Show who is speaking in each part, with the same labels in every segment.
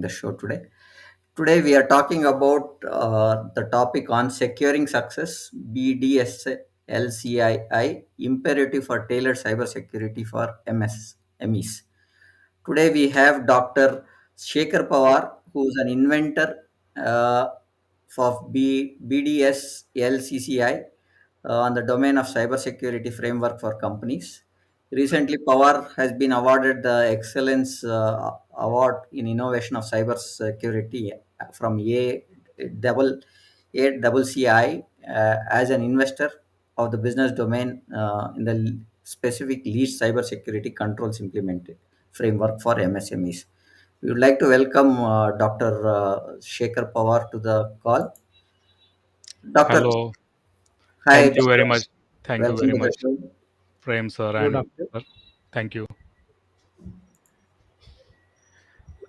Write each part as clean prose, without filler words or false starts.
Speaker 1: the show today. Today we are talking about the topic on securing success BDSLCII imperative for tailored cybersecurity for MSMEs. Today we have Dr. Shekhar Pawar, who is an inventor for BDSLCCI on the domain of cybersecurity framework for companies. Recently, Pawar has been awarded the Excellence Award in Innovation of Cybersecurity from ACCI as an investor of the business domain in the specific least cybersecurity controls implemented framework for MSMEs. We would like to welcome Dr. Shekhar Pawar to the call. Doctor,
Speaker 2: Hello.
Speaker 1: hi,
Speaker 2: Thank you very
Speaker 1: Doctor.
Speaker 2: much. Thank you
Speaker 1: Welcome
Speaker 2: very
Speaker 1: to the
Speaker 2: much,
Speaker 1: show.
Speaker 2: Prem sir
Speaker 3: Good
Speaker 2: and
Speaker 3: afternoon.
Speaker 2: sir. Thank you.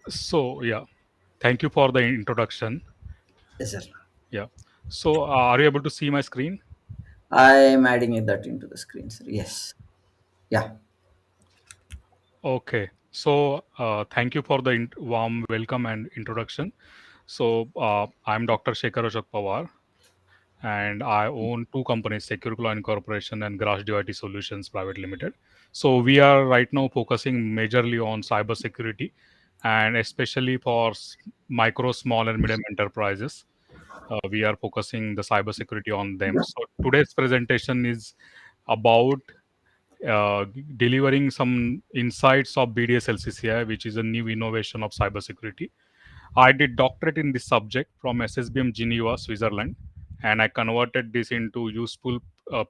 Speaker 2: So yeah, thank you for the introduction.
Speaker 1: Yes, sir.
Speaker 2: Yeah. So are you able to see my screen?
Speaker 1: I am adding that into the screen, sir. Yes. Yeah.
Speaker 2: Okay. So thank you for the warm welcome and introduction. So I'm Dr. Shekhar Ashok Pawar, and I own two companies, SecureClaw Incorporation and GrassDew IT Solutions Private Limited. So we are right now focusing majorly on cybersecurity, and especially for micro, small, and medium enterprises. We are focusing the cybersecurity on them. So today's presentation is about delivering some insights of BDSLCCI, which is a new innovation of cybersecurity. I did doctorate in this subject from SSBM Geneva, Switzerland, and I converted this into useful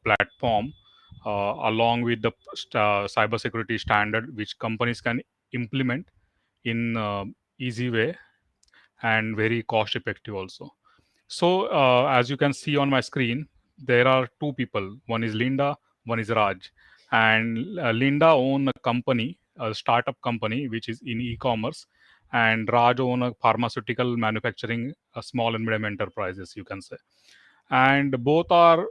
Speaker 2: platform along with the cybersecurity standard, which companies can implement in easy way and very cost effective also. So as you can see on my screen, there are two people. One is Linda, one is Raj. And Linda own a company, a startup company, which is in e-commerce. And Raj own a pharmaceutical manufacturing, small and medium enterprises, you can say. And both are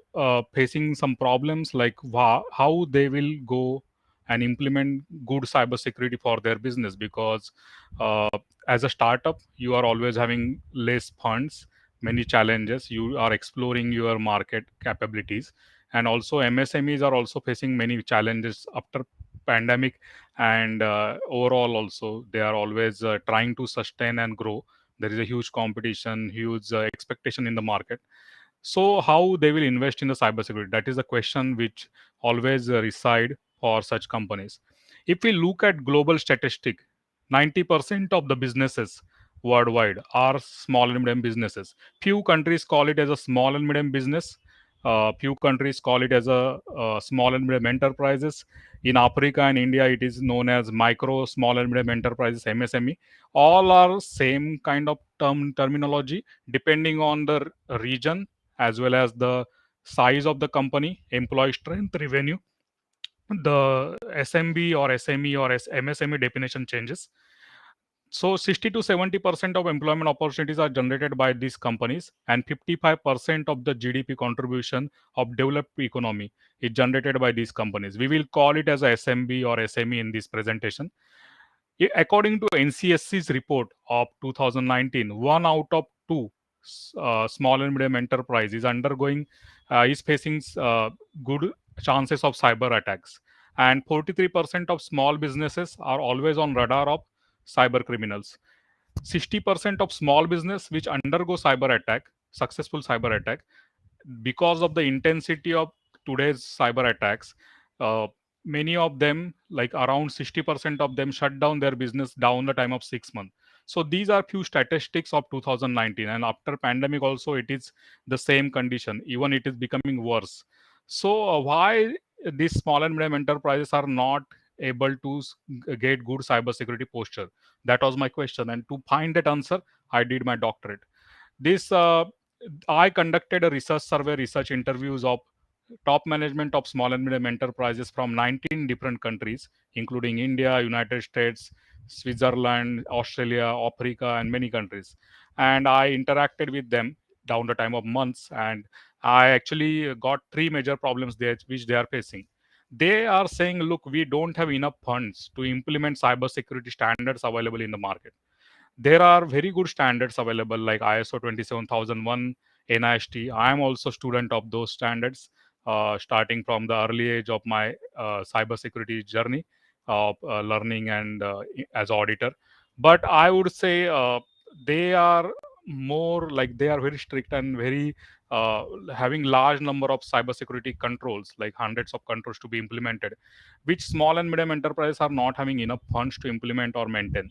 Speaker 2: facing some problems like how they will go and implement good cybersecurity for their business, because uh, as a startup you are always having less funds, many challenges, you are exploring your market capabilities, and also MSMEs are also facing many challenges after pandemic, and overall also they are always trying to sustain and grow. There is a huge competition, huge expectation in the market. So how they will invest in the cybersecurity, that is a question which always reside for such companies. If we look at global statistic, 90% of the businesses worldwide are small and medium businesses. Few countries call it as a small and medium business. Few countries call it as a small and medium enterprises. In Africa and India, it is known as micro, small and medium enterprises, MSME. All are same kind of terminology depending on the region as well as the size of the company, employee strength, revenue. The SMB or SME or MSME definition changes. So 60 to 70% of employment opportunities are generated by these companies, and 55% of the GDP contribution of developed economy is generated by these companies. We will call it as a SMB or SME in this presentation. According to NCSC's report of 2019, one out of two small and medium enterprise is facing good chances of cyber attacks, and 43% of small businesses are always on radar of cyber criminals. 60% of small business which undergo cyber attack, successful cyber attack, because of the intensity of today's cyber attacks, uh, many of them, like around 60% of them, shut down their business down the time of 6 months. So these are few statistics of 2019, and after pandemic also it is the same condition, even it is becoming worse. So why these small and medium enterprises are not able to get good cybersecurity posture? That was my question, and to find that answer I did my doctorate. This I conducted a research survey, research interviews of top management of small and medium enterprises from 19 different countries, including India, United States, Switzerland, Australia, Africa, and many countries. And I interacted with them down the time of months, and I actually got three major problems there which they are facing. They are saying, look, we don't have enough funds to implement cybersecurity standards available in the market. There are very good standards available like ISO 27001, NIST. I am also student of those standards, starting from the early age of my cybersecurity journey of learning and as auditor. But I would say they are more like they are very strict and very uh, having large number of cybersecurity controls, like hundreds of controls to be implemented, which small and medium enterprises are not having enough funds to implement or maintain.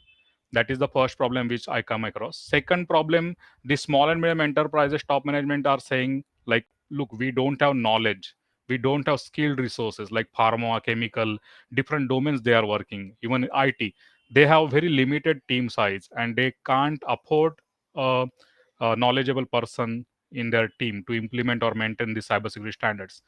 Speaker 2: That is the first problem which I come across. Second problem, the small and medium enterprises top management are saying like, look, we don't have knowledge, we don't have skilled resources like pharma, chemical, different domains they are working, even IT. They have very limited team size and they can't afford a, a knowledgeable person in their team to implement or maintain the cybersecurity standards.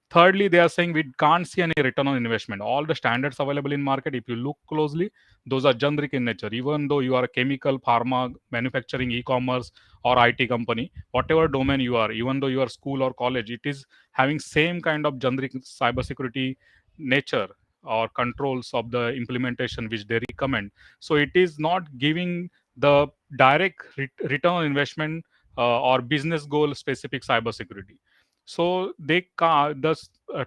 Speaker 2: Thirdly, they are saying we can't see any return on investment. All the standards available in market, if you look closely, those are generic in nature. Even though you are a chemical, pharma, manufacturing, e-commerce, or IT company, whatever domain you are, even though you are school or college, it is having same kind of generic cybersecurity nature or controls of the implementation which they recommend. So it is not giving the direct return on investment or business goal specific cybersecurity. So they the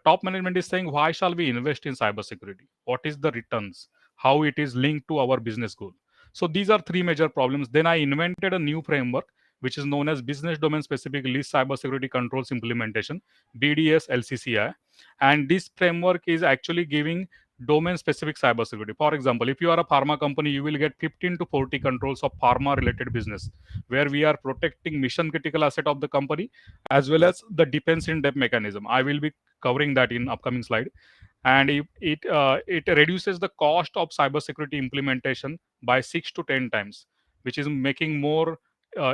Speaker 2: top management is saying, why shall we invest in cybersecurity? What is the returns? How it is linked to our business goal? So these are three major problems. Then I invented a new framework which is known as Business Domain Specific List Cybersecurity Controls Implementation, BDSLCCI. And this framework is actually giving domain specific cybersecurity. For example, if you are a pharma company, you will get 15 to 40 controls of pharma related business, where we are protecting mission critical asset of the company as well as the defense in depth mechanism. I will be covering that in upcoming slide. And it reduces the cost of cybersecurity implementation by 6 to 10 times, which is making more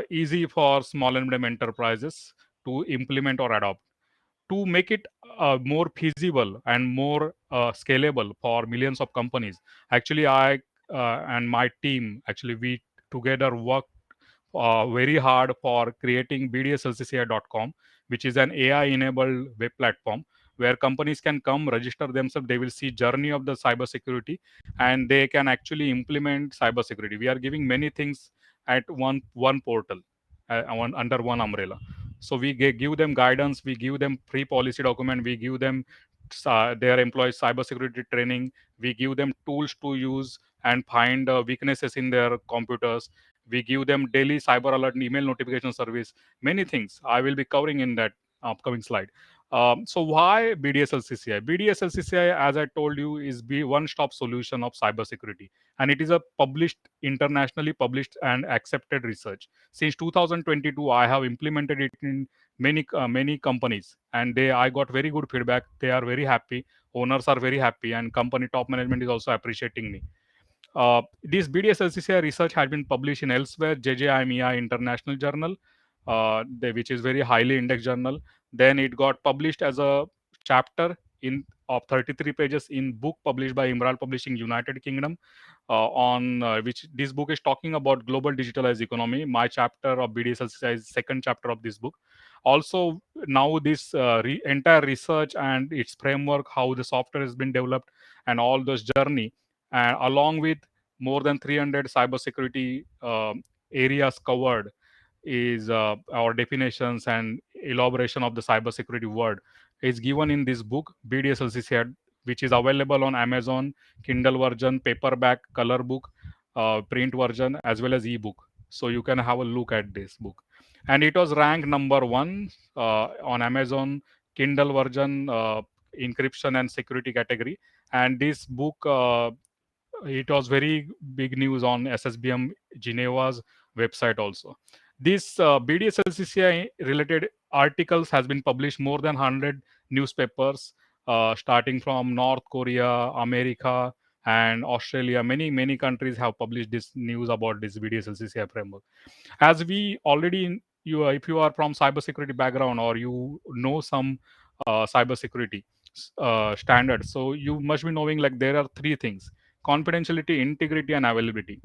Speaker 2: easy for small and medium enterprises to implement or adopt. To make it more feasible and more scalable for millions of companies, actually I and my team, actually we together work very hard for creating bdslcci.com, which is an AI enabled web platform where companies can come register themselves. They will see journey of the cybersecurity and they can actually implement cybersecurity. We are giving many things at one portal, under one umbrella. So we give them guidance, we give them free policy document, we give them their employees cybersecurity training, we give them tools to use and find weaknesses in their computers, we give them daily cyber alert and email notification service, many things I will be covering in that upcoming slide. So why BDSLCCI? BDSLCCI, as I told you, is the one-stop solution of cybersecurity, and it is a published, internationally published and accepted research. Since 2022, I have implemented it in many companies, and I got very good feedback. They are very happy, owners are very happy, and company top management is also appreciating me. This BDSLCCI research had been published in elsewhere, JJIMEI International Journal, which is very highly indexed journal. Then it got published as a chapter in of 33 pages in book published by Imral Publishing, United Kingdom, on which this book is talking about global digitalized economy. My chapter of BDSLCCI is second chapter of this book. Also, now this entire research and its framework, how the software has been developed, and all those journey, and along with more than 300 cybersecurity areas covered, is our definitions and elaboration of the cybersecurity word is given in this book BDSLCCI, which is available on Amazon, Kindle version, paperback, color book, print version, as well as ebook. So you can have a look at this book. And it was ranked number one on Amazon Kindle version, encryption and security category. And this book, it was very big news on SSBM Geneva's website also. This BDSLCCI related articles has been published more than 100 newspapers, starting from North Korea, America, and Australia. Many countries have published this news about this BDSLCCI framework. As we already, if you are from cybersecurity background or you know some cybersecurity standards, so you must be knowing like there are three things: confidentiality, integrity, and availability,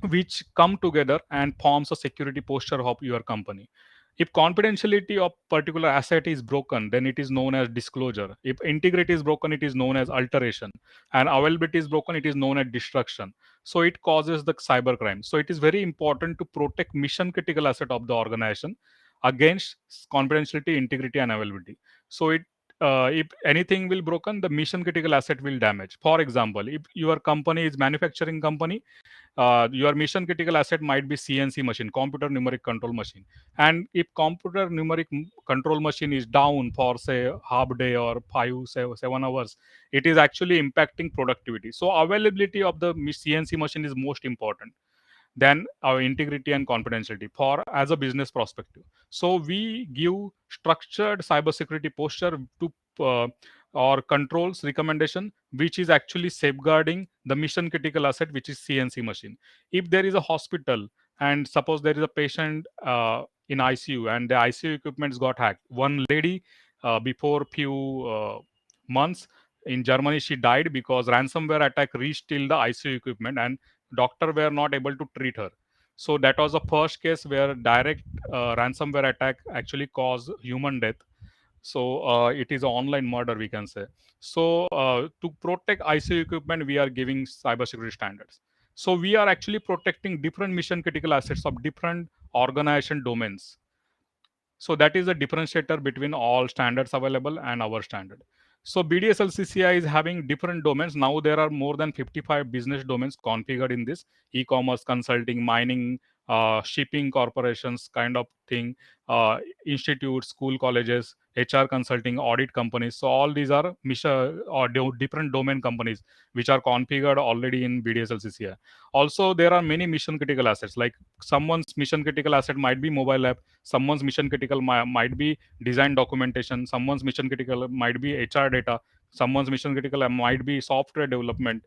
Speaker 2: which come together and forms a security posture of your company. If confidentiality of particular asset is broken, then it is known as disclosure. If integrity is broken, it is known as alteration. And availability is broken, it is known as destruction. So it causes the cybercrime. So it is very important to protect mission critical asset of the organization against confidentiality, integrity, and availability. So it if anything will broken, the mission critical asset will damage. For example, if your company is manufacturing company, your mission critical asset might be CNC machine, computer numeric control machine. And if computer numeric control machine is down for say half day or 7 hours, it is actually impacting productivity. So availability of the CNC machine is most important than our integrity and confidentiality for as a business perspective. So we give structured cybersecurity posture to or controls recommendation, which is actually safeguarding the mission critical asset, which is CNC machine. If there is a hospital and suppose there is a patient in ICU and the ICU equipments got hacked, one lady before few months in Germany, she died because ransomware attack reached till the ICU equipment and doctor were not able to treat her. So that was the first case where direct ransomware attack actually caused human death. So it is an online murder, we can say. So to protect ICU equipment, we are giving cybersecurity standards. So we are actually protecting different mission critical assets of different organization domains. So that is the differentiator between all standards available and our standard. So BDSLCCI is having different domains. Now there are more than 55 business domains configured in this: e-commerce, consulting, mining, shipping corporations kind of thing, uh, institutes, school, colleges, HR consulting, audit companies. So all these are mission or different domain companies which are configured already in BDSLCCI. Also, there are many mission critical assets. Like someone's mission critical asset might be mobile app, someone's mission critical might be design documentation, someone's mission critical might be HR data, someone's mission critical might be software development,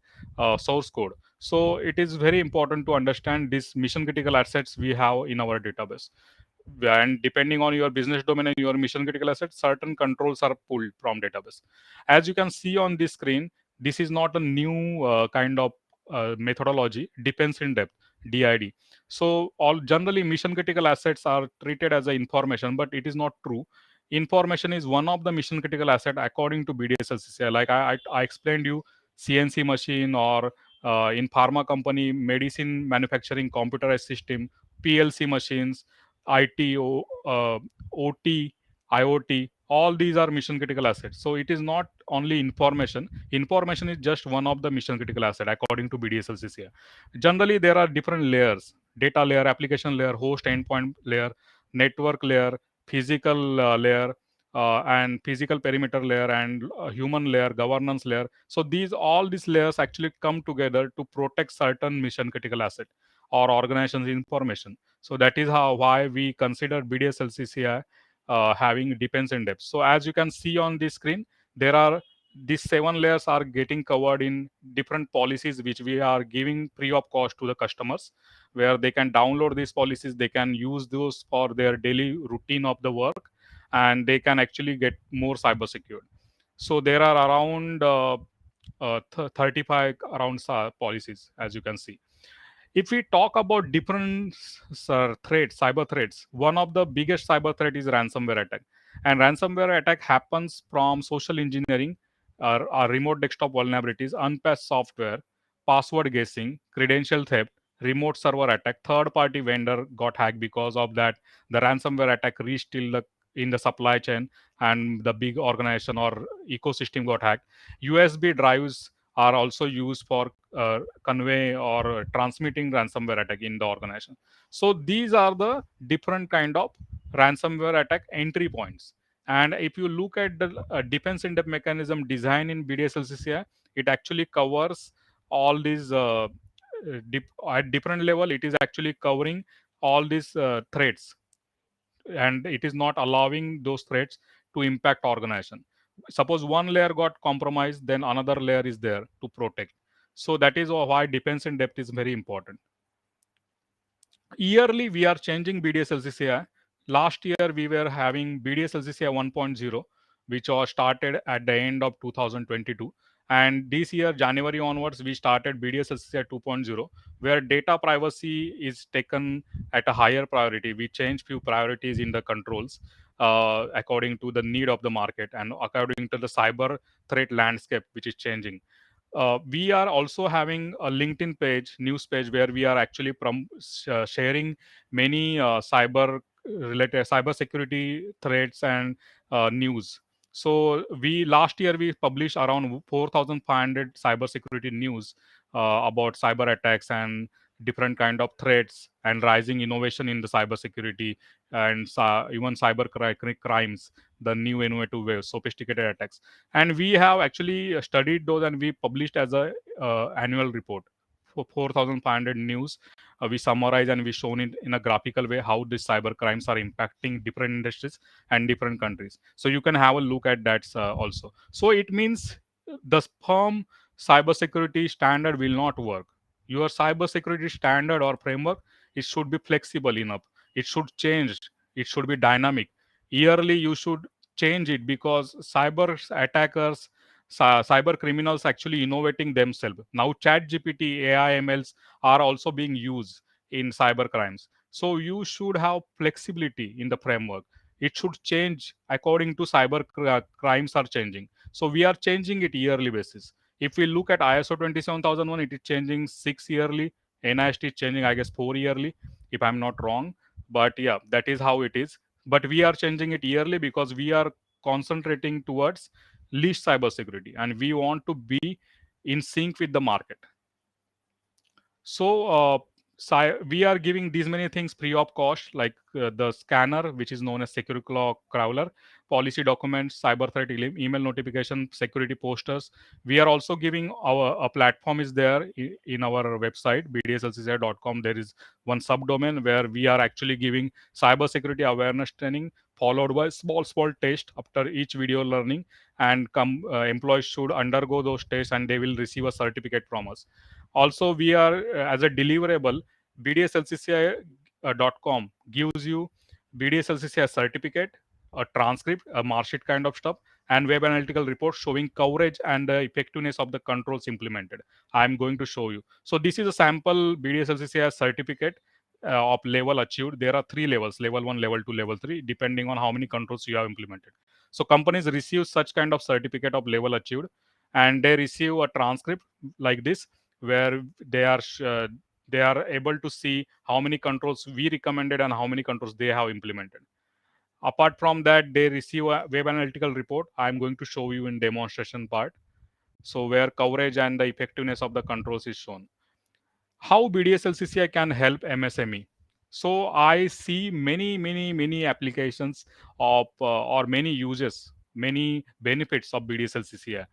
Speaker 2: source code. So it is very important to understand these mission critical assets we have in our database. And depending on your business domain and your mission critical assets, certain controls are pulled from database. As you can see on this screen, this is not a new kind of methodology, depends in depth, DID. So all generally mission critical assets are treated as a information, but it is not true. Information is one of the mission critical asset according to BDSLCCI. Like I explained you, CNC machine or in pharma company, medicine manufacturing, computerized system, PLC machines, IT, OT, IoT, all these are mission critical assets. So it is not only information. Information is just one of the mission critical asset according to BDSLCCI. Generally, there are different layers: data layer, application layer, host endpoint layer, network layer, physical layer, and physical perimeter layer, and human layer, governance layer. So these all these layers actually come together to protect certain mission critical asset or organization's information. So that is how why we consider BDSLCCI having depends in depth. So as you can see on this screen, there are these 7 layers are getting covered in different policies which we are giving free of cost to the customers, where they can download these policies, they can use those for their daily routine of the work, and they can actually get more cyber secured. So there are around 35 around policies, as you can see. If we talk about different threats, cyber threats, one of the biggest cyber threat is ransomware attack. And ransomware attack happens from social engineering, or remote desktop vulnerabilities, unpatched software, password guessing, credential theft, remote server attack, third party vendor got hacked. Because of that, the ransomware attack reached till the in the supply chain, and the big organization or ecosystem got hacked. USB drives are also used for convey or transmitting ransomware attack in the organization. So these are the different kind of ransomware attack entry points. And if you look at the defense in depth mechanism design in BDSLCCI, it actually covers all these at different level. It is actually covering all these threats, and it is not allowing those threats to impact organization. Suppose one layer got compromised, then another layer is there to protect. So that is why defense in depth is very important. Yearly we are changing BDSLCCI. Last year we were having BDSLCCI 1.0, which was started at the end of 2022, And this year January onwards we started BDSLCCI 2.0, where data privacy is taken at a higher priority. We change few priorities in the controls according to the need of the market and according to the cyber threat landscape which is changing. We are also having a LinkedIn page, news page, where we are actually sharing many cyber security threats and news. So we last year we published around 4,500 cyber security news about cyber attacks and different kind of threats and rising innovation in the cyber security and even crimes, the new innovative ways, sophisticated attacks. And we have actually studied those and we published as a annual report for 4,500 news. We summarize and we shown it in a graphical way how these cyber crimes are impacting different industries and different countries. So you can have a look at that also. So it means the firm cybersecurity standard will not work. Your cybersecurity standard or framework, it should be flexible enough. It should change. It should be dynamic. Yearly you should change it, because cyber attackers, cyber criminals actually innovating themselves. Now chat gpt, AI, MLs are also being used in cyber crimes. So you should have flexibility in the framework. It should change according to crimes are changing. So we are changing it yearly basis. If we look at ISO 27001, it is changing 6 yearly. NIST is changing, I guess, 4 yearly, if I'm not wrong. But yeah, that is how it is. But we are changing it yearly because we are concentrating towards least cybersecurity and we want to be in sync with the market. So we are giving these many things free of cost, like the scanner, which is known as SecureClaw crawler, policy documents, cyber threat email notification, security posters. We are also giving our a platform is there in our website bdslcci.com. There is one subdomain where we are actually giving cybersecurity awareness training, followed by small test after each video learning, and employees should undergo those tests and they will receive a certificate from us. Also we are as a deliverable, bdslcci.com gives you bdslcci certificate, a transcript, a marksheet kind of stuff, and web analytical report showing coverage and the effectiveness of the controls implemented. I'm going to show you. So this is a sample bdslcci certificate of level achieved. There are three levels: level 1, level 2, level 3, depending on how many controls you have implemented. So companies receive such kind of certificate of level achieved, and they receive a transcript like this, where they are able to see how many controls we recommended and how many controls they have implemented. Apart from that, they receive a web analytical report. I'm going to show you in demonstration part. So where coverage and the effectiveness of the controls is shown. How BDSLCCI can help MSME? So I see many applications of or many uses, many benefits of BDSLCCI.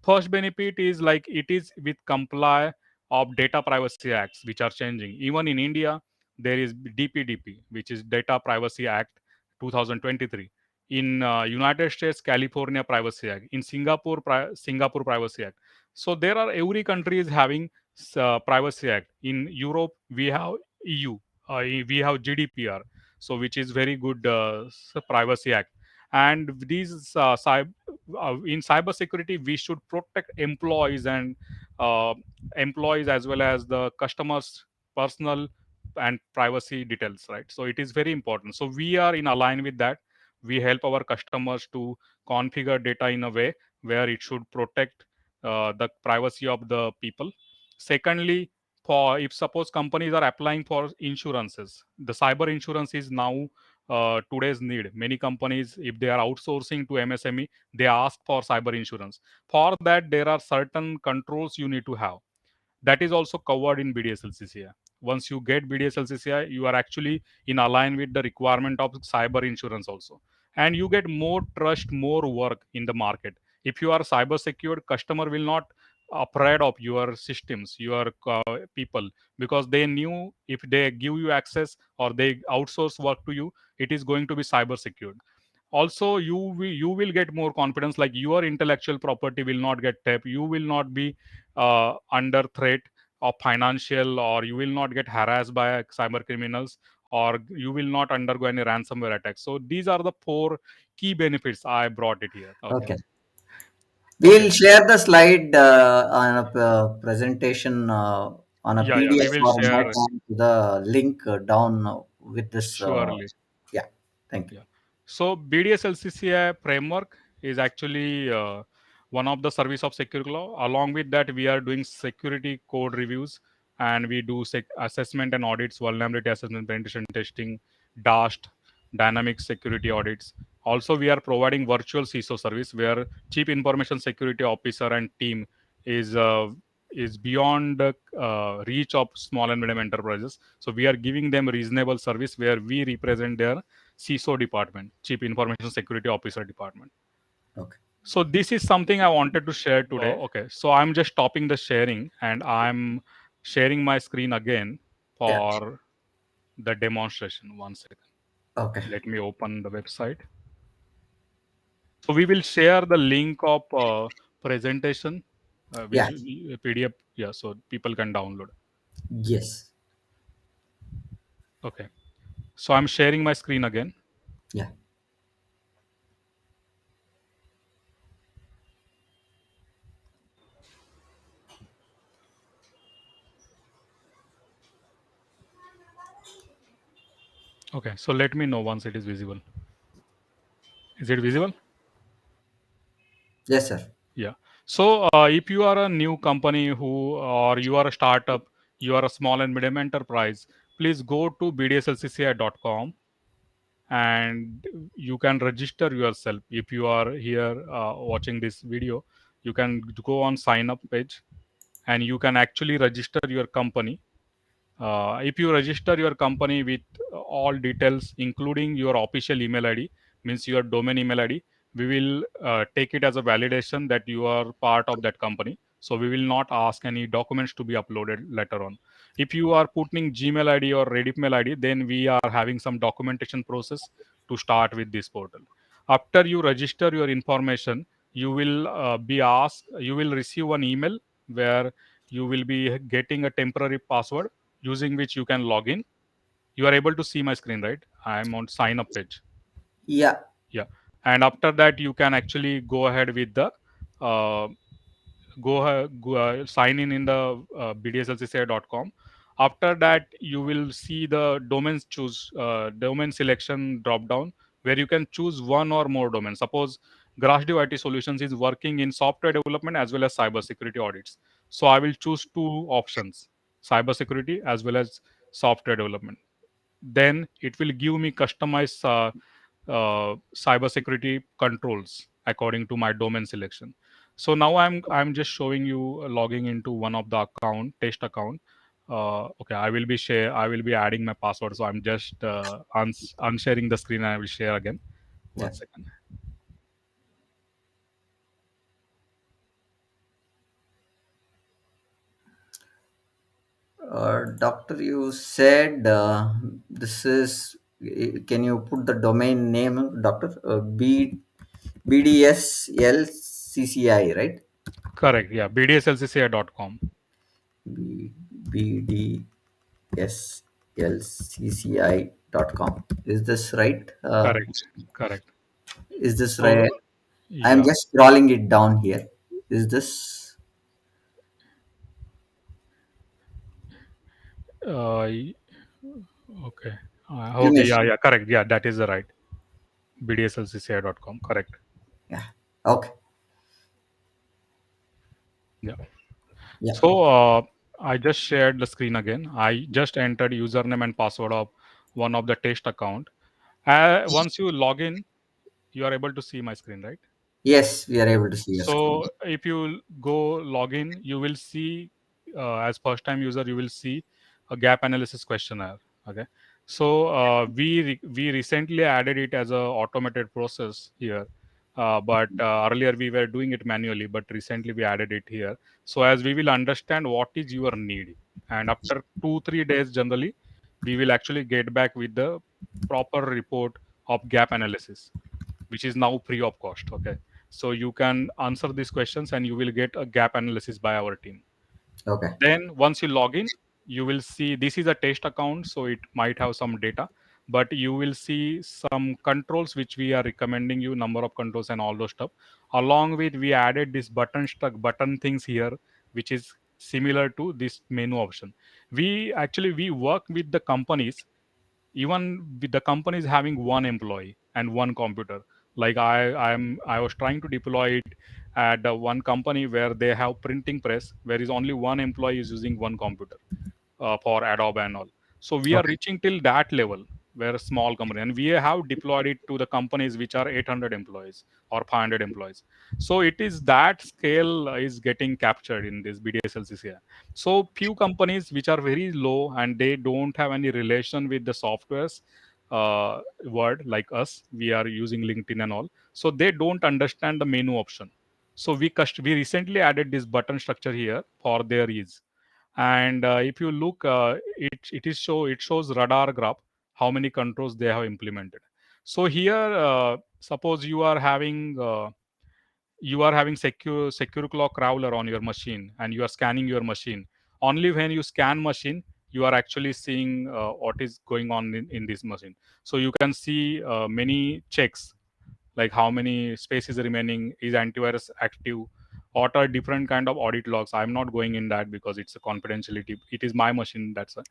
Speaker 2: First benefit is like it is with comply of data privacy acts which are changing. Even in India, there is DPDP, which is Data Privacy Act 2023. In United States, California Privacy Act. In Singapore, Singapore Privacy Act. So there are every country is having privacy act. In Europe, we have EU. We have GDPR, so which is very good privacy act. And these in cybersecurity, we should protect employees and uh, employees as well as the customers' personal and privacy details, right? So it is very important. So we are in align with that. We help our customers to configure data in a way where it should protect the privacy of the people. Secondly, for if suppose companies are applying for insurances, the cyber insurance is now today's need. Many companies, if they are outsourcing to MSME, they ask for cyber insurance. For that, there are certain controls you need to have. That is also covered in BDSLCCI. Once you get BDSLCCI, you are actually in align with the requirement of cyber insurance also, and you get more trust, more work in the market. If you are cyber secured, customer will not afraid of your systems, your people, because they knew if they give you access or they outsource work to you, it is going to be cyber secured. Also you will get more confidence, like your intellectual property will not get tapped, you will not be under threat of financial, or you will not get harassed by cyber criminals, or you will not undergo any ransomware attacks. So these are the four key benefits I brought it here. Okay.
Speaker 1: Okay.
Speaker 2: Okay.
Speaker 1: We'll share the slide on a presentation on a
Speaker 2: Yeah, yeah. We
Speaker 1: PDF
Speaker 2: will
Speaker 1: format
Speaker 2: share
Speaker 1: and the link down with this.
Speaker 2: surely.
Speaker 1: Yeah, thank you.
Speaker 2: Yeah. So BDSLCCI framework is actually one of the service of SecureClaw. Along with that, we are doing security code reviews, and we do assessment and audits, vulnerability assessment, penetration testing, DAST, dynamic security audits. Also, we are providing virtual CISO service where Chief Information Security Officer and team is uh, is beyond the reach of small and medium enterprises. So we are giving them reasonable service where we represent their CISO department, Chief Information Security Officer department.
Speaker 1: Okay.
Speaker 2: So this is something I wanted to share today. Okay, so I'm just stopping the sharing and I'm sharing my screen again
Speaker 1: Yeah.
Speaker 2: for the demonstration. One second.
Speaker 1: Okay.
Speaker 2: Let me open the website. So we will share the link of presentation,
Speaker 1: Yeah.
Speaker 2: PDF. Yeah, so people can download.
Speaker 1: Yes.
Speaker 2: Okay. So I'm sharing my screen again.
Speaker 1: Yeah.
Speaker 2: Okay. So let me know once it is visible. Is it visible?
Speaker 1: Yes, sir.
Speaker 2: Yeah. So if you are a new company who, or you are a startup, you are a small and medium enterprise, please go to bdslcci.com and you can register yourself. If you are here watching this video, you can go on sign up page and you can actually register your company. If you register your company with all details, including your official email ID, means your domain email ID, we will take it as a validation that you are part of that company. So we will not ask any documents to be uploaded later on. If you are putting Gmail ID or Reddit mail ID, then we are having some documentation process to start with this portal. After you register your information, you will be asked, you will receive an email where you will be getting a temporary password using which you can log in. You are able to see my screen, right? I'm on sign up page.
Speaker 1: Yeah.
Speaker 2: Yeah. And after that, you can actually go ahead with the uh, sign in the bdslcci.com. After that, you will see the domains choose domain selection drop down where you can choose one or more domains. Suppose GrassDew IT Solutions is working in software development as well as cybersecurity audits. So I will choose two options: cybersecurity as well as software development. Then it will give me customized cybersecurity controls according to my domain selection. So now I'm just showing you logging into one of the account, test account. Okay, I will be adding my password. So I'm just unsharing the screen and I will share again.
Speaker 1: Yeah.
Speaker 2: One second.
Speaker 1: Doctor, you said this is. Can you put the domain name, Doctor? BDSLCCI, right?
Speaker 2: Correct. Yeah, bdslcci.com.
Speaker 1: BDSLCCI.com. Is this right?
Speaker 2: Correct. Correct.
Speaker 1: Is this right?
Speaker 2: So
Speaker 1: I'm
Speaker 2: yeah.
Speaker 1: just scrolling it down here. Is this?
Speaker 2: Uh, okay.
Speaker 1: Give me a
Speaker 2: Okay. Yeah.
Speaker 1: second.
Speaker 2: Yeah. Correct. Yeah. That is the right. bdslcci.com. Correct.
Speaker 1: Yeah. Okay.
Speaker 2: Yeah.
Speaker 1: Yeah.
Speaker 2: So I just shared the screen again. I just entered username and password of one of the test account. Once you log in, you are able to see my screen, right?
Speaker 1: Yes, we are
Speaker 2: Yeah.
Speaker 1: able to see your screen.
Speaker 2: So if you go log in, you will see as first time user, you will see a gap analysis questionnaire. Okay. So we recently added it as a automated process here, but earlier we were doing it manually, but recently we added it here. So as we will understand what is your need, and after 2 3 days generally, we will actually get back with the proper report of gap analysis, which is now free of cost. Okay, so you can answer these questions and you will get a gap analysis by our team.
Speaker 1: Okay.
Speaker 2: Then once you log in, you will see this is a test account, so it might have some data. but you will see some controls which we are recommending you, number of controls and all those stuff. Along with, we added this button things here, which is similar to this menu option. We work with the companies, even with the companies having one employee and one computer. Like I was trying to deploy it at one company where they have printing press, where is only one employee is using one computer for Adobe and all. So we are
Speaker 1: Okay.
Speaker 2: reaching till that level where a small company, and we have deployed it to the companies which are 800 employees or 500 employees. So it is that scale is getting captured in this BDSLCCI. So few companies which are very low and they don't have any relation with the softwares word like us, we are using LinkedIn and all. So they don't understand the menu option. So we recently added this button structure here for their ease. And if you look, it shows radar graph how many controls they have implemented. So here, suppose you are having SecureClaw crawler on your machine and you are scanning your machine. Only when you scan machine, you are actually seeing what is going on in this machine. So you can see many checks, like how many spaces remaining, is antivirus active, what are different kind of audit logs. I'm not going in that because it's a confidentiality, it is my machine, that's a,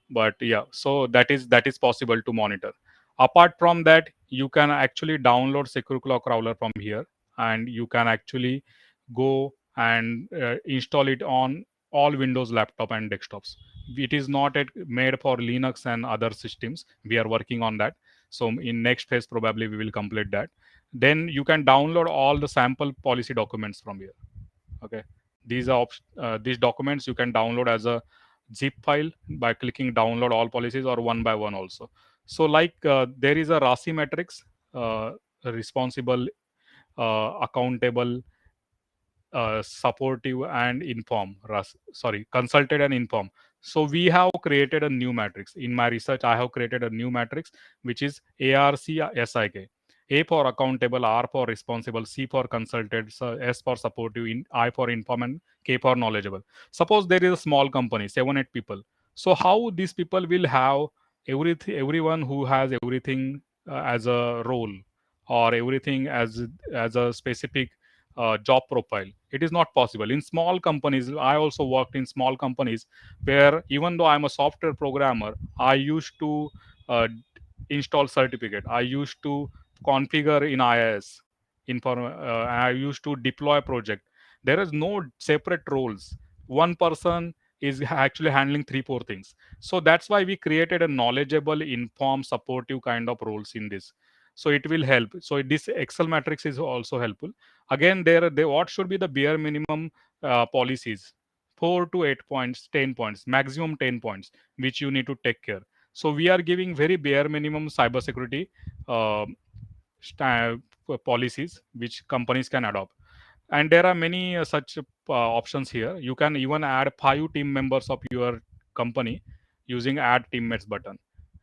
Speaker 2: but yeah, so that is possible to monitor. Apart from that, you can actually download SecureClaw crawler from here, and you can actually go and install it on all Windows laptop and desktops. It is not yet made for Linux and other systems, we are working on that. So in next phase probably we will complete that. Then you can download all the sample policy documents from here. Okay, these documents you can download as a zip file by clicking download all policies, or one by one also. So like there is a RASI matrix, responsible, accountable, supportive and inform, sorry, consulted and inform. So we have created a new matrix. In my research, I have created a new matrix which is ARCSIK. A for accountable, R for responsible, C for consulted, S for supportive, I for inform, and K for knowledgeable. Suppose there is a small company, 7 8 people. So how these people will have everything, everyone who has everything as a role, or everything as a specific job profile? It is not possible in small companies. I also worked in small companies where, even though I'm a software programmer, I used to uh, install certificate, I used to configure in IIS, I used to deploy project. There is no separate roles. One person is actually handling 3 4 things. So that's why we created a knowledgeable, informed, supportive kind of roles in this. So it will help. So this Excel matrix is also helpful. Again, they what should be the bare minimum policies? 4 to 8 points, 10 points, maximum 10 points, which you need to take care. So we are giving very bare minimum cybersecurity uh, sta- policies which companies can adopt. And there are many such options here. You can even add 5 team members of your company using add teammates button.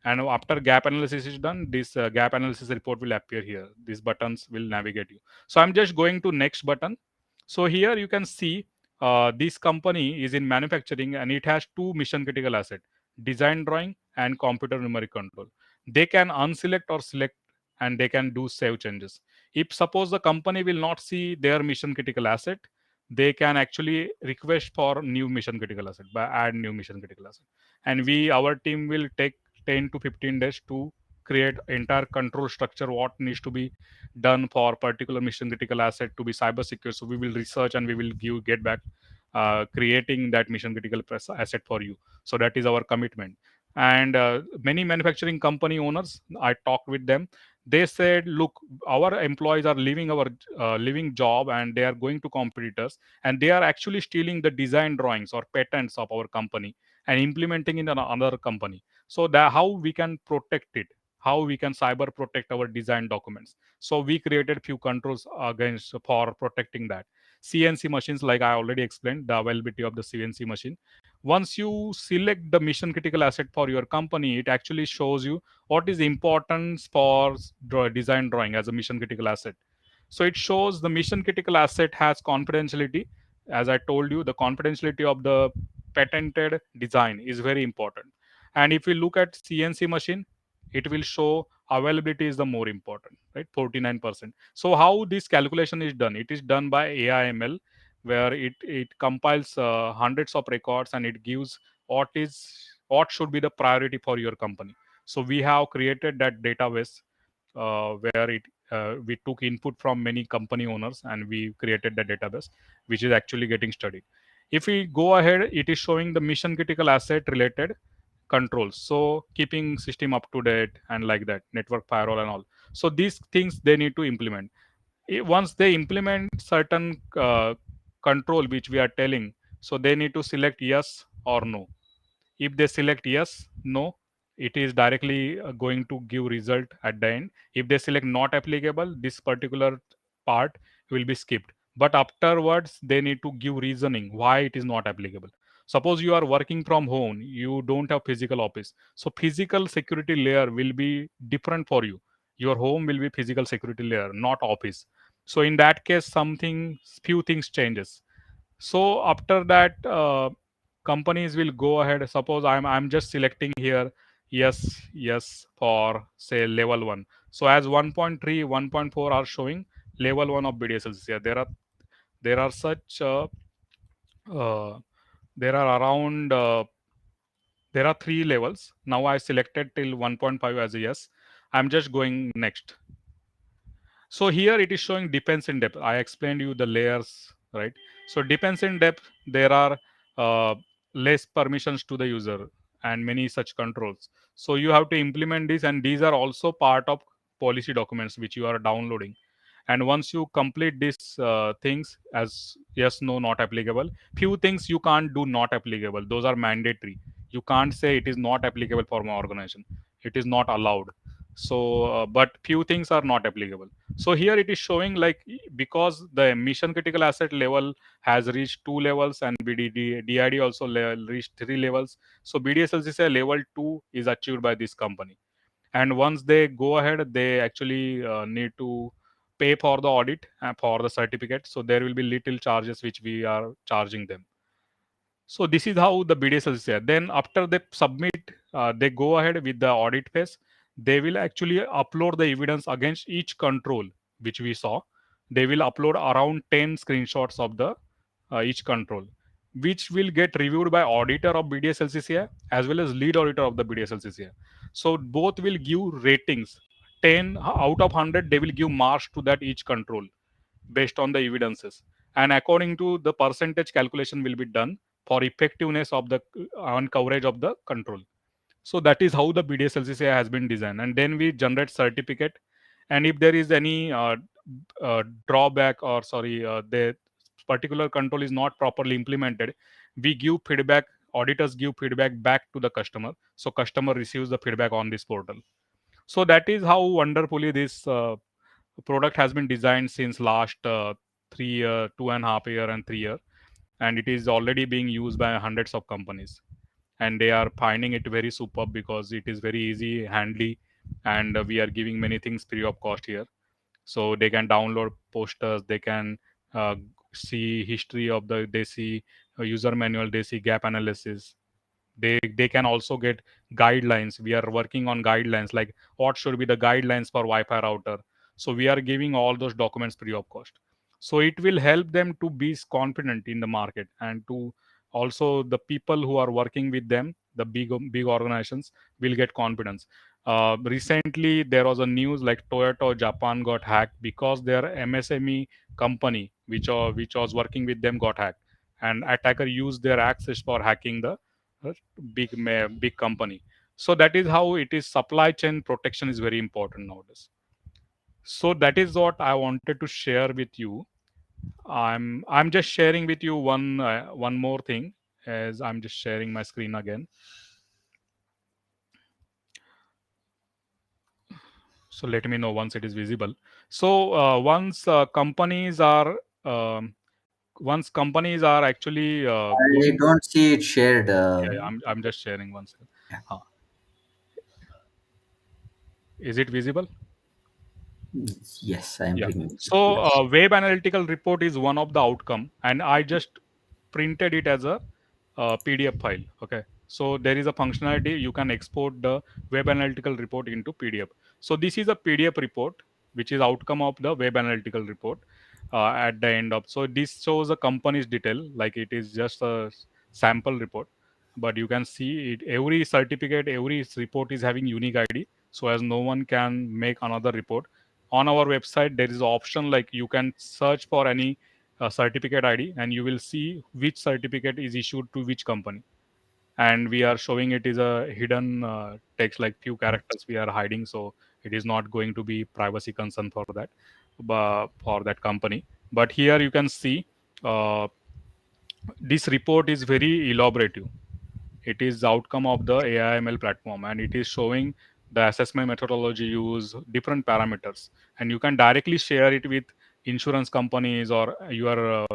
Speaker 2: And after gap analysis is done, this gap analysis report will appear here. These buttons will navigate you. So I'm just going to next button. So here you can see this company is in manufacturing and it has two mission critical asset: design drawing and computer numeric control. They can unselect or select, and they can do save changes. If suppose the company will not see their mission critical asset, they can actually request for new mission critical asset by add new mission critical asset. And our team will take 10 to 15 days to create entire control structure, what needs to be done for particular mission critical asset to be cyber secure. So we will research and we will get back creating that mission critical asset for you. So that is our commitment. And many manufacturing company owners, I talked with them, they said, look, our employees are leaving our leaving job and they are going to competitors, and they are actually stealing the design drawings or patents of our company and implementing in another company. So that how we can protect it, how we can cyber protect our design documents. So we created few controls against for protecting that. CNC machines, like I already explained, the availability of the CNC machine. Once you select the mission critical asset for your company, it actually shows you what is importance for design drawing as a mission critical asset. So it shows the mission critical asset has confidentiality. As I told you, the confidentiality of the patented design is very important. And if we look at CNC machine, it will show availability is the more important, right? 49%. So how this calculation is done? It is done by AI/ML, where it compiles hundreds of records and it gives what should be the priority for your company. So we have created that database where we took input from many company owners and we created the database, which is actually getting studied. If we go ahead, it is showing the mission critical asset related controls, so keeping system up to date and like that, network firewall and all. So these things they need to implement. Once they implement certain control which we are telling, so they need to select yes or no. If they select yes, no, it is directly going to give result at the end. If they select not applicable, this particular part will be skipped. But afterwards, they need to give reasoning why it is not applicable. Suppose you are working from home, you don't have physical office. So physical security layer will be different for you. Your home will be physical security layer, not office. So in that case, few things changes. So after that, companies will go ahead. Suppose I'm just selecting here yes, yes for say level 1. So as 1.3, 1.4 are showing level 1 of BDSLCCI. There are such uh, there are around there are 3 levels. Now I selected till 1.5 as a yes. I'm just going next. So here it is showing depends in depth. I explained you the layers, right? So depends in depth, there are uh, less permissions to the user and many such controls. So you have to implement this, and these are also part of policy documents which you are downloading. And once you complete these things as yes, no, not applicable, few things you can't do not applicable. Those are mandatory. You can't say it is not applicable for my organization. It is not allowed. So, but few things are not applicable. So here it is showing like because the mission critical asset level has reached 2 levels and DID also reached 3 levels. So BDSLCCI level 2 is achieved by this company. And once they go ahead, they actually need to pay for the audit and for the certificate. So there will be little charges which we are charging them. So this is how the BDSL is there. Then after they submit, they go ahead with the audit phase. They will actually upload the evidence against each control which we saw. They will upload around 10 screenshots of the each control, which will get reviewed by auditor of BDSLCCI as well as lead auditor of the BDSLCCI. So both will give ratings. 10 out of 100, they will give marks to that each control based on the evidences, and according to the percentage calculation will be done for effectiveness of the on coverage of the control. So that is how the BDSLCCI has been designed, and then we generate certificate. And if there is any drawback, or sorry, the particular control is not properly implemented, we give feedback. Auditors give feedback back to the customer, so customer receives the feedback on this portal. So that is how wonderfully this product has been designed since last 3 year, 2.5 year, and 3 year, and it is already being used by hundreds of companies, and they are finding it very superb because it is very easy, handy, and we are giving many things free of cost here. So they can download posters, they can uh, see history of they see user manual, they see gap analysis. They can also get guidelines. We are working on guidelines like what should be the guidelines for Wi-Fi router. So we are giving all those documents free of cost. So it will help them to be confident in the market, and to also the people who are working with them, the big organizations will get confidence. Recently there was a news like Toyota Japan got hacked because their MSME company which was working with them got hacked, and attacker used their access for hacking the uh, big company. So that is how it is. Supply chain protection is very important nowadays. So that is what I wanted to share with you. I'm just sharing with you one more thing, as I'm just sharing my screen again. So let me know once it is visible. So um, once companies are actually
Speaker 1: I
Speaker 2: going.
Speaker 1: don't see it shared.
Speaker 2: Yeah, yeah, I'm just sharing one second.
Speaker 1: Yeah.
Speaker 2: Huh. Is it visible?
Speaker 1: Yes, I am
Speaker 2: Yeah.
Speaker 1: bringing it.
Speaker 2: So
Speaker 1: Yes.
Speaker 2: web analytical report is one of the outcome, and I just printed it as a PDF file. Okay. So there is a functionality you can export the web analytical report into PDF. So this is a PDF report, which is outcome of the web analytical report at the end of. So this shows the company's detail, like it is just a sample report, but you can see it. Every certificate, every report is having unique ID, so as no one can make another report. On our website, there is an option like you can search for any certificate ID, and you will see which certificate is issued to which company, and we are showing it is a hidden text, like few characters we are hiding, so it is not going to be privacy concern for that, for that company. But here you can see uh, this report is very elaborative. It is the outcome of the AIML platform, and it is showing the assessment methodology use, different parameters, and you can directly share it with insurance companies or your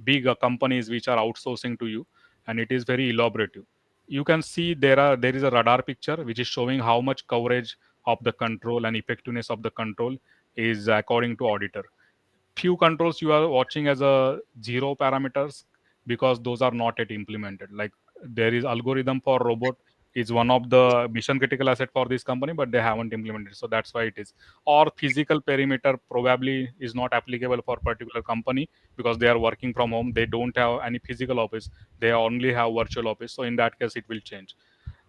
Speaker 2: big companies which are outsourcing to you, and it is very elaborative. You can see there is a radar picture which is showing how much coverage of the control and effectiveness of the control is according to auditor. Few controls you are watching as a zero parameters because those are not yet implemented. Like there is algorithm for robot is one of the mission critical asset for this company, but they haven't implemented, so that's why it is. Or physical perimeter probably is not applicable for particular company because they are working from home, they don't have any physical office, they only have virtual office, so in that case it will change.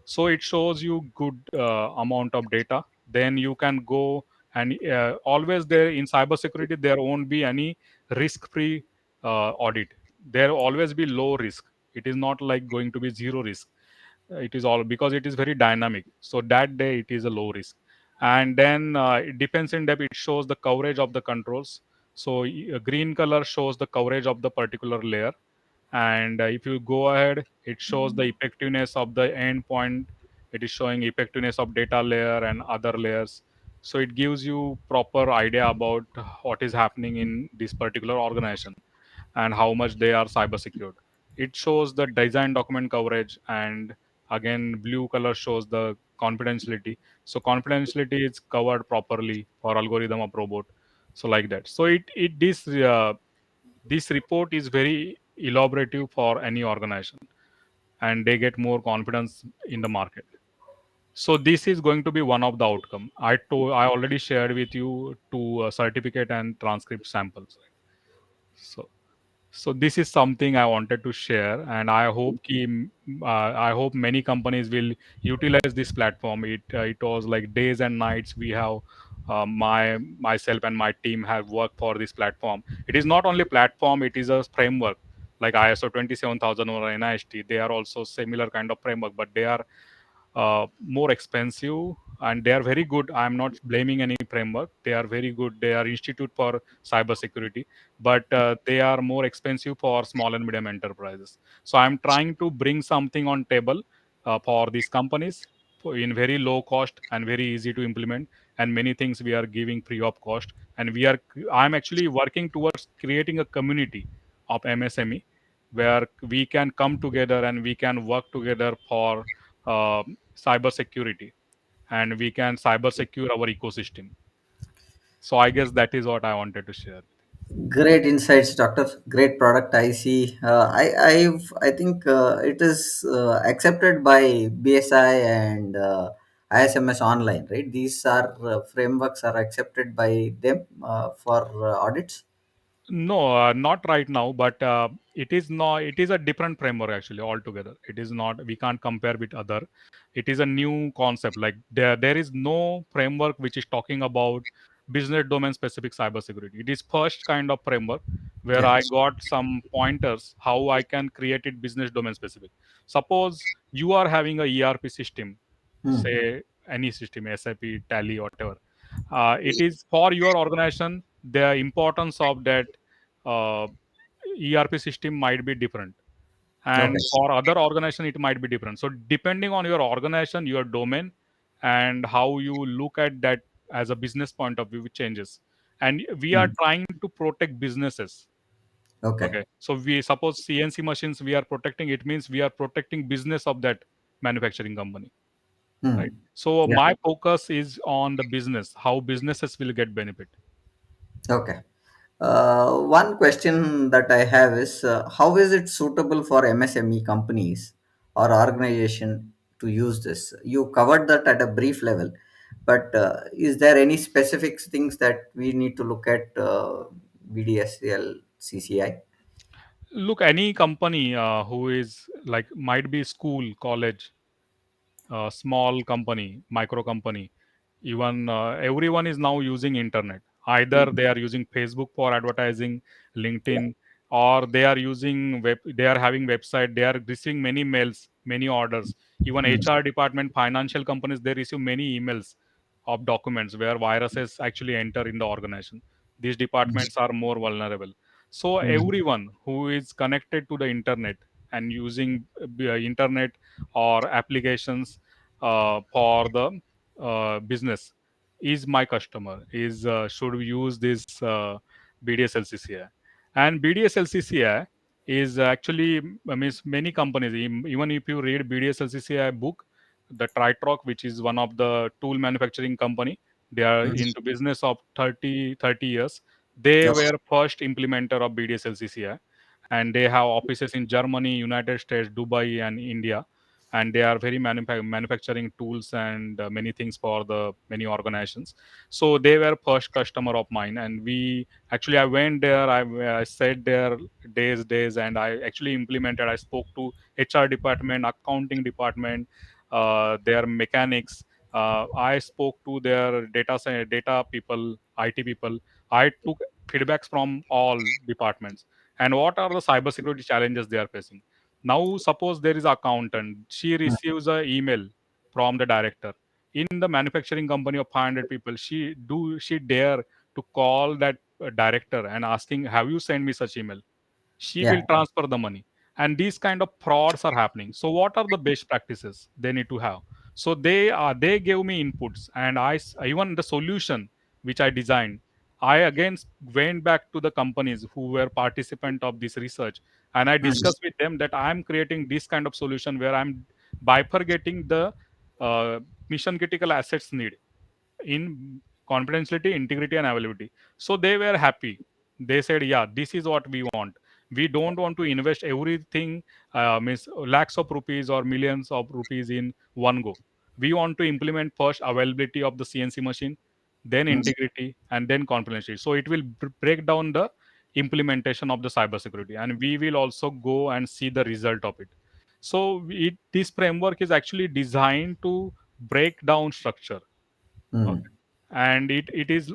Speaker 2: So it shows you good amount of data. Then you can go, and always there in cybersecurity there won't be any risk free audit. There will always be low risk. It is not like going to be zero risk. It is all because it is very dynamic, so that day it is a low risk. And then it depends in depth, it shows the coverage of the controls. So green color shows the coverage of the particular layer, and if you go ahead, it shows the effectiveness of the endpoint. It is showing effectiveness of data layer and other layers. So it gives you proper idea about what is happening in this particular organization and how much they are cyber secured. It shows the design document coverage, and again blue color shows the confidentiality. So confidentiality is covered properly for algorithm of robot, so like that. So it this report is very elaborative for any organization, and they get more confidence in the market. So this is going to be one of the outcome. I already shared with you two certificate and transcript samples. So this is something I wanted to share, and I hope many companies will utilize this platform. It was like days and nights we have. Myself and my team have worked for this platform. It is not only platform; it is a framework like ISO 27000 or NIST. They are also similar kind of framework, but they are more expensive, and they are very good. I'm not blaming any framework. They are very good. They are institute for cybersecurity, but they are more expensive for small and medium enterprises. So I'm trying to bring something on table for these companies in very low cost and very easy to implement, and many things we are giving free of cost. And I'm actually working towards creating a community of MSME where we can come together and we can work together for cyber security, and we can cyber secure our ecosystem. So I guess that is what I wanted to share.
Speaker 1: Great insights, Doctor. Great product. I see. I think it is accepted by BSI and ISMS online, right? These are frameworks are accepted by them for audits.
Speaker 2: No, not right now, but it is not. It is a different framework actually altogether. It is not. We can't compare with other. It is a new concept. Like there is no framework which is talking about business domain specific cybersecurity. It is first kind of framework where
Speaker 1: Yeah.
Speaker 2: I got some pointers how I can create it business domain specific. Suppose you are having a ERP system,
Speaker 1: Hmm.
Speaker 2: say any system, SAP, Tally, whatever. It is for your organization. The importance of that uh, ERP system might be different,
Speaker 1: Okay.
Speaker 2: and for other organization it might be different. So depending on your organization, your domain, and how you look at that as a business point of view, it changes. And we are
Speaker 1: Hmm.
Speaker 2: trying to protect businesses.
Speaker 1: Okay.
Speaker 2: Okay, so we suppose CNC machines we are protecting. It means we are protecting business of that manufacturing company, right?
Speaker 1: Hmm.
Speaker 2: So
Speaker 1: Yeah.
Speaker 2: my focus is on the business, how businesses will get benefit.
Speaker 1: Okay. One question that I have is how is it suitable for MSME companies or organization to use this? You covered that at a brief level, but is there any specific things that we need to look at BDSL CCI?
Speaker 2: Look, any company who is like might be school, college, small company, micro company, even everyone is now using internet. Either they are using Facebook for advertising,
Speaker 1: Yeah.
Speaker 2: LinkedIn, or they are using web. They are having website. They are receiving many mails, many orders. Even
Speaker 1: Mm,
Speaker 2: HR department, financial companies, they receive many emails of documents where viruses actually enter in the organization. These
Speaker 1: mm,
Speaker 2: departments are more vulnerable. So
Speaker 1: mm,
Speaker 2: everyone who is connected to the internet and using internet or applications for the business is my customer, is should we use this BDSLCCI. And BDSLCCI is actually means many companies, even if you read BDSLCCI book, the Tritrock, which is one of the tool manufacturing company, they are
Speaker 1: mm.
Speaker 2: into business of 30 years. They
Speaker 1: Okay.
Speaker 2: were first implementer of BDSLCCI, and they have offices in Germany, United States, Dubai, and India. And they are very manufacturing tools and many things for the many organizations. So they were first customer of mine, and we actually, I went there, I sat there days, and I actually implemented. I spoke to HR department, accounting department, their mechanics. I spoke to their data people, IT people. I took feedbacks from all departments. And what are the cybersecurity challenges they are facing? Now, suppose there is an accountant. She
Speaker 1: Mm,
Speaker 2: receives an email from the director in the manufacturing company of 500 people. She dare to call that director and asking, "Have you sent me such email?" She
Speaker 1: yeah.
Speaker 2: will transfer the money. And these kind of frauds are happening. So what are the best practices they need to have? So they gave me inputs, and even the solution which I designed, I again went back to the companies who were participant of this research, and I
Speaker 1: Mm,
Speaker 2: discussed with them that I'm creating this kind of solution where I'm bifurcating the uh, mission critical assets need in confidentiality, integrity, and availability. So they were happy. They said, "Yeah, this is what we want. We don't want to invest everything, means lakhs of rupees or millions of rupees in one go. We want to implement first availability of the CNC machine, then
Speaker 1: mm,
Speaker 2: integrity, and then confidentiality. So it will break down the implementation of the cybersecurity, and we will also go and see the result of it. So this framework is actually designed to break down structure.
Speaker 1: mm,
Speaker 2: Okay. And it is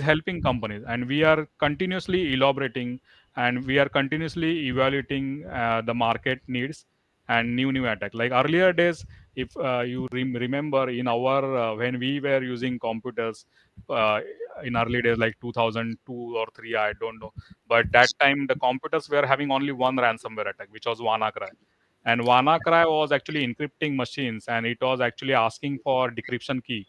Speaker 2: helping companies, and we are continuously elaborating, and we are continuously evaluating the market needs and new attack. Like earlier days, if you remember in our when we were using computers uh, in early days like 2002 or 3, I don't know, but that time the computers were having only one ransomware attack, which was WannaCry. And WannaCry was actually encrypting machines, and it was actually asking for decryption key.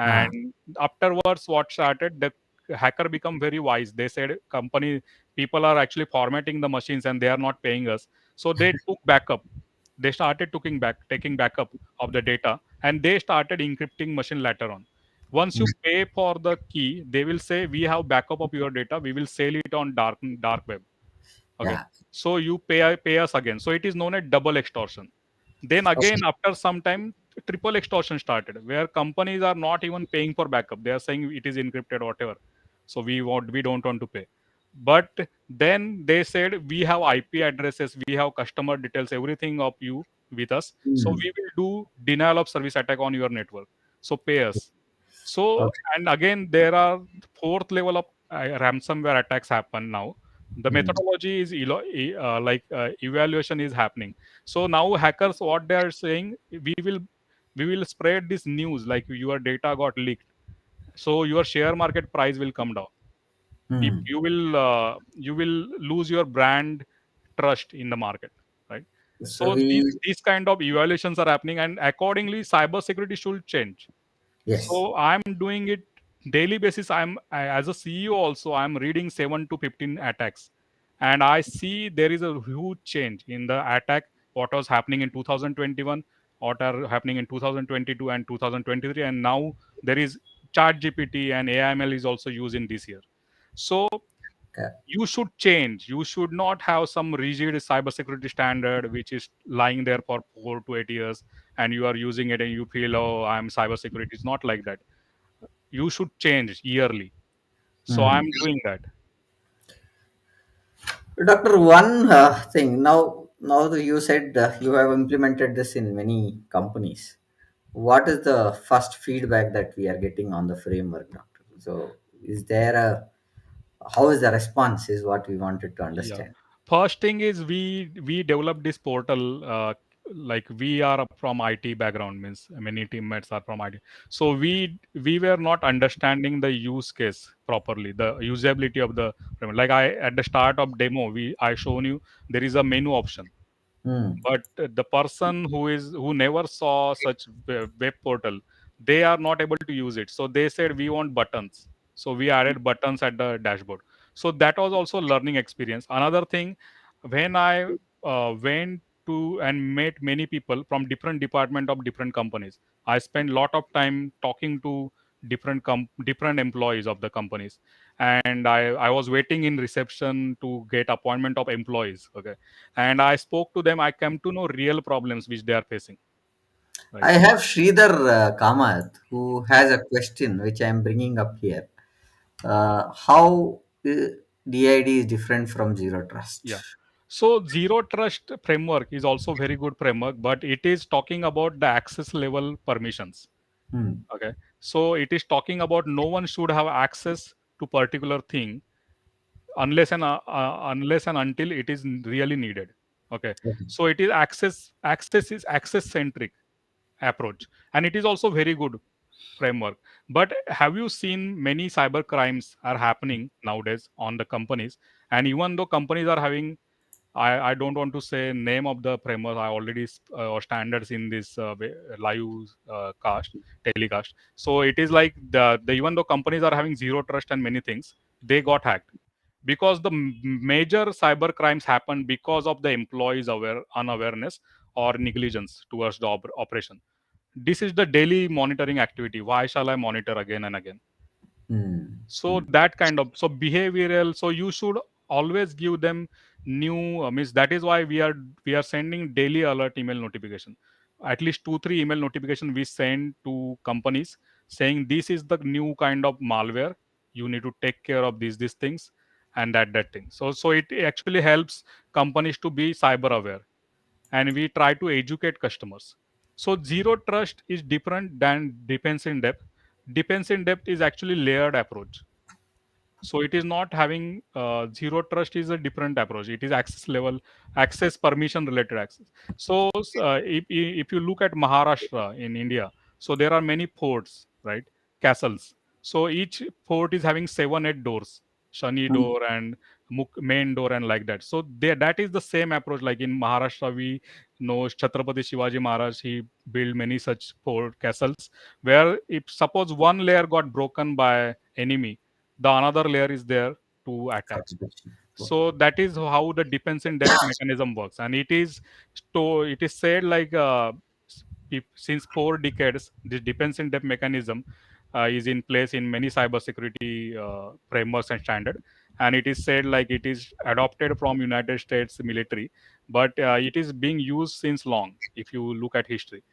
Speaker 1: ah,
Speaker 2: And afterwards, what started, the hacker become very wise. They said company people are actually formatting the machines and they are not paying us. So they took backup. They started taking backup of the data, and they started encrypting machine later on. Once you
Speaker 1: mm,
Speaker 2: pay for the key, they will say, "We have backup of your data, we will sell it on dark web." Okay.
Speaker 1: yeah.
Speaker 2: So you pay us again. So it is known as double extortion. Then again,
Speaker 1: Okay.
Speaker 2: after some time, triple extortion started, where companies are not even paying for backup. They are saying it is encrypted, whatever. So we don't want to pay. But then they said, we have IP addresses, we have customer details, everything of you with us. So
Speaker 1: Mm,
Speaker 2: we will do denial of service attack on your network. So pay us. So,
Speaker 1: okay.
Speaker 2: and again, there are fourth level of ransomware attacks happen now. The
Speaker 1: Mm,
Speaker 2: methodology is evaluation is happening. So now hackers, what they are saying, we will spread this news like your data got leaked, so your share market price will come down.
Speaker 1: mm.
Speaker 2: You will lose your brand trust in the market, right?
Speaker 1: So
Speaker 2: So
Speaker 1: we,
Speaker 2: these kind of evaluations are happening, and accordingly, cybersecurity should change.
Speaker 1: yes.
Speaker 2: So I'm doing it daily basis. As a CEO also, I'm reading 7 to 15 attacks, and I see there is a huge change in the attack. What was happening in 2021, what are happening in 2022 and 2023, and now there is Chat GPT and AIML is also used in this year. So
Speaker 1: Yeah.
Speaker 2: You should change. You should not have some rigid cybersecurity standard which is lying there for 4 to 8 years, and you are using it and you feel, oh, I'm cybersecurity. It's not like that. You should change yearly. So
Speaker 1: Hmm.
Speaker 2: I'm doing that.
Speaker 1: Doctor, one thing now that you said you have implemented this in many companies. What is the first feedback that we are getting on the framework, Doctor? So, is there a how is the response? Is what we wanted to
Speaker 2: Yeah.
Speaker 1: understand.
Speaker 2: First thing is we developed this portal. Like we are from IT background, means many teammates are from IT. So we were not understanding the use case properly, the usability of the framework. Like I at the start of demo, we I shown you there is a menu option,
Speaker 1: Hmm.
Speaker 2: but the person who never saw such web portal, they are not able to use it, so they said we want buttons, so we added buttons at the dashboard. So that was also learning experience. Another thing, when I went to and met many people from different department of different companies, I spent lot of time talking to different employees of the companies, and I was waiting in reception to get appointment of employees. Okay, and I spoke to them. I came to know real problems which they are facing, right?
Speaker 1: I have Sridhar Kamath who has a question which I am bringing up here. How DID is different from zero trust?
Speaker 2: Yeah. So zero trust framework is also very good framework, but it is talking about the access level permissions.
Speaker 1: Hmm.
Speaker 2: Okay, so it is talking about no one should have access to particular thing unless and until it is really needed. Okay,
Speaker 1: Okay.
Speaker 2: so it is access is access centric approach, and it is also very good framework. But have you seen many cyber crimes are happening nowadays on the companies? And even though companies are having, I don't want to say name of the framework, I already or standards in this live cast telecast. So it is like the even though companies are having zero trust and many things, they got hacked because the major cyber crimes happen because of the employees unawareness or negligence towards the operation. This is the daily monitoring activity. Why shall I monitor again and again?
Speaker 1: Hmm.
Speaker 2: So
Speaker 1: Hmm.
Speaker 2: that kind of, so behavioral, so you should always give them new means that is why we are sending daily alert email notification, at least 2 3 email notification we send to companies saying this is the new kind of malware, you need to take care of these things and that thing. So it actually helps companies to be cyber aware, and we try to educate customers. So zero trust is different than depends in depth. Depends in depth is actually layered approach. So it is not having zero trust is a different approach. It is access level, access permission related access. So if you look at Maharashtra in India, so there are many forts, right? Castles. So each fort is having 7 8 doors, Shani
Speaker 1: Hmm.
Speaker 2: door and main door and like that. So there, that is the same approach. Like in Maharashtra, we know Chhatrapati Shivaji Maharaj, he built many such fort castles where if suppose one layer got broken by enemy, the another layer is there to attack.
Speaker 1: Okay.
Speaker 2: So that is how the defense in depth mechanism works, and it is said like since 4 decades this defense in depth mechanism is in place in many cybersecurity frameworks and standard, and it is said like it is adopted from United States military, but it is being used since long if you look at history.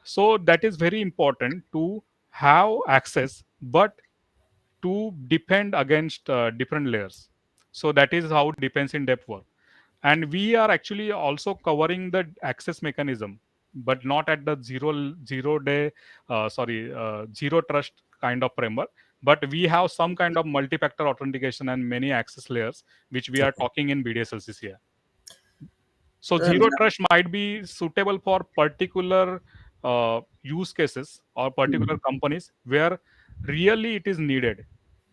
Speaker 2: So that is very important to have access, but to defend against different layers. So that is how defense in depth work. And we are actually also covering the access mechanism, but not at the zero day, zero trust kind of framework. But we have some kind of multi-factor authentication and many access layers, which we are
Speaker 1: Okay.
Speaker 2: talking in BDSLCCI. So
Speaker 1: Sir,
Speaker 2: zero trust might be suitable for particular use cases or particular
Speaker 1: hmm.
Speaker 2: companies where really it is needed.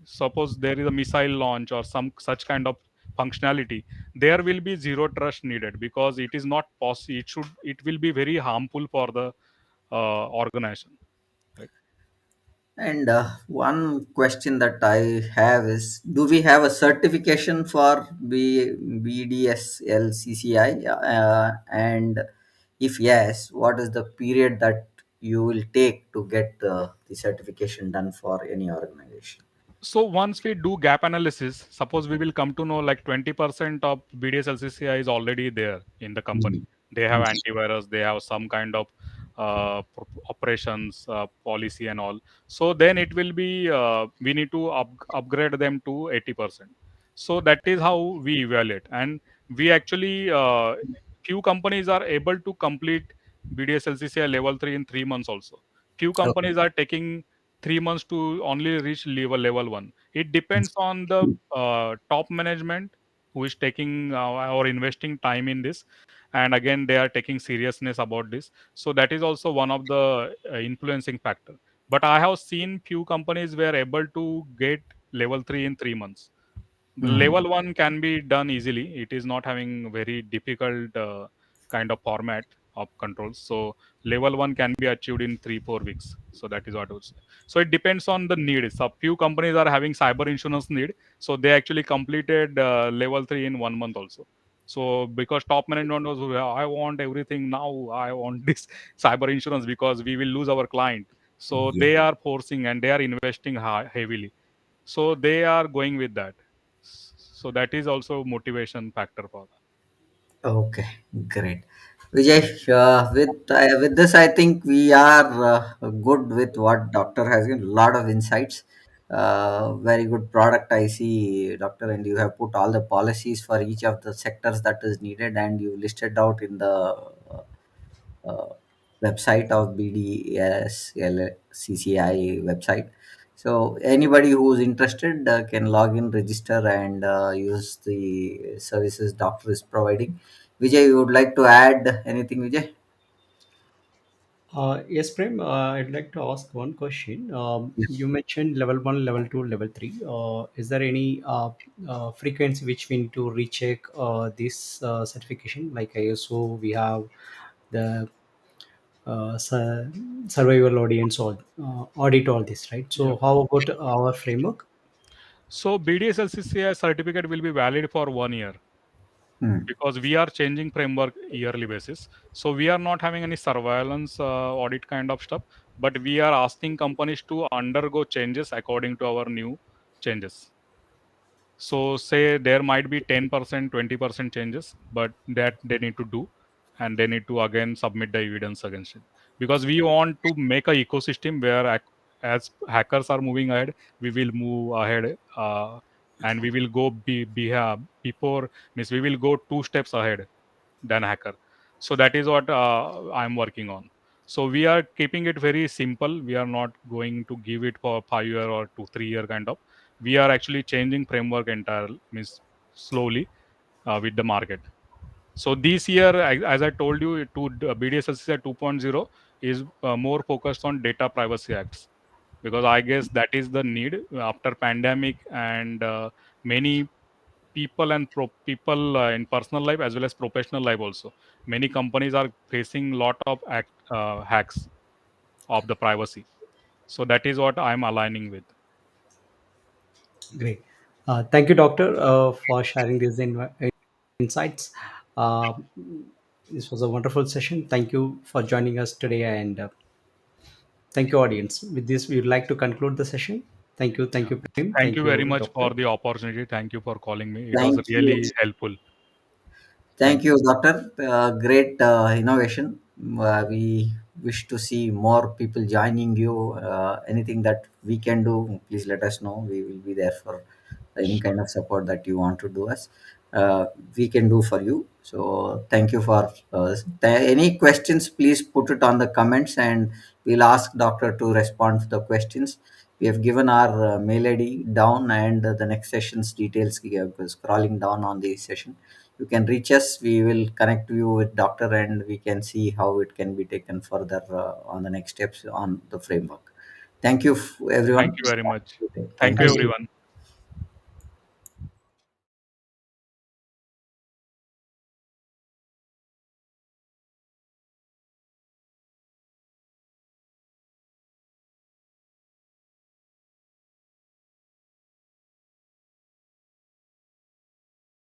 Speaker 2: Suppose there is a missile launch or some such kind of functionality, there will be zero trust needed because it is not possible. It will be very harmful for the organization. Right?
Speaker 1: And one question that I have is, do we have a certification for BDSLCCI? And if yes, what is the period that you will take to get the certification done for any organization?
Speaker 2: So once we do gap analysis, suppose we will come to know like 20% of BDSLCCI is already there in the company.
Speaker 1: Mm,
Speaker 2: They have
Speaker 1: mm,
Speaker 2: antivirus, they have some kind of operations policy and all. So then it will be we need to upgrade them to 80%. So that is how we evaluate, and we actually few companies are able to complete BDSLCCI level 3 in 3 months also. Few
Speaker 1: okay.
Speaker 2: companies are taking 3 months to only reach level 1. It depends on the top management who is taking or investing time in this, and again they are taking seriousness about this. So that is also one of the influencing factor. But I have seen few companies were able to get level 3 in 3 months.
Speaker 1: Mm,
Speaker 2: Level 1 can be done easily. It is not having very difficult kind of format of controls. So level 1 can be achieved in 3 4 weeks. So that is what I would say. So it depends on the need. So few companies are having cyber insurance need, so they actually completed level 3 in 1 month also. So because top management was, I want everything now, I want this cyber insurance because we will lose our client. So
Speaker 1: yeah.
Speaker 2: they are forcing and they are investing heavily, so they are going with that. So that is also motivation factor for that.
Speaker 1: Okay, great. Vijay, with this, I think we are good with what doctor has given. A lot of insights. Very good product, I see, doctor, and you have put all the policies for each of the sectors that is needed, and you listed out in the uh, website of BDSLCCI website. So anybody who's interested can log in, register, and use the services doctor is providing. Vijay, you would like to add anything, Vijay?
Speaker 3: Yes, Prem, I'd like to ask one question.
Speaker 1: Yes.
Speaker 3: You mentioned level 1, level 2, level 3. Is there any frequency which we need to recheck this certification? Like ISO, we have the survival audience, or audit, all this, right?
Speaker 2: Yeah.
Speaker 3: So, how about our framework?
Speaker 2: So BDSLCCI certificate will be valid for 1 year
Speaker 1: Hmm.
Speaker 2: because we are changing framework yearly basis. So we are not having any surveillance audit kind of stuff, but we are asking companies to undergo changes according to our new changes. So say there might be 10%, 20% changes, but that they need to do, and they need to again submit the evidence against it. Because we want to make a ecosystem where as hackers are moving ahead, we will move ahead, and we will go before, means we will go 2 steps ahead than hacker. So that is what I'm working on. So we are keeping it very simple. We are not going to give it for 5 year or 2 3 year kind of. We are actually changing framework entirely, means slowly with the market. So this year, as I told you, to BDSSCI 2.0 is more focused on data privacy acts, because I guess that is the need after pandemic, and many people and people in personal life as well as professional life also. Many companies are facing lot of hacks of the privacy. So that is what I'm aligning with.
Speaker 3: Great. Thank you, Doctor, for sharing these insights. Uh, this was a wonderful session. Thank you for joining us today, and thank you, audience. With this, we would like to conclude the session. Thank
Speaker 2: Yeah.
Speaker 3: you, Prem.
Speaker 2: Thank
Speaker 3: Thank
Speaker 2: you very
Speaker 3: you,
Speaker 2: much for
Speaker 3: Doctor.
Speaker 2: the opportunity. Thank you for calling me. It was
Speaker 1: Thank you.
Speaker 2: really helpful.
Speaker 1: Thank
Speaker 2: Thank you.
Speaker 1: you, Doctor. Great innovation. We wish to see more people joining you. Anything that we can do, please let us know. We will be there for any
Speaker 2: Sure.
Speaker 1: kind of support that you want to do us. We can do for you. So thank you for any questions. Please put it on the comments, and we'll ask Doctor to respond to the questions. We have given our mail ID down, and the next session's details scrolling down on the session. You can reach us. We will connect you with doctor, and we can see how it can be taken further on the next steps on the framework. Thank you,
Speaker 2: Thank
Speaker 1: everyone.
Speaker 2: you very much. Thank
Speaker 1: Thank
Speaker 2: you,
Speaker 3: Thank
Speaker 1: you.
Speaker 3: you.
Speaker 2: everyone.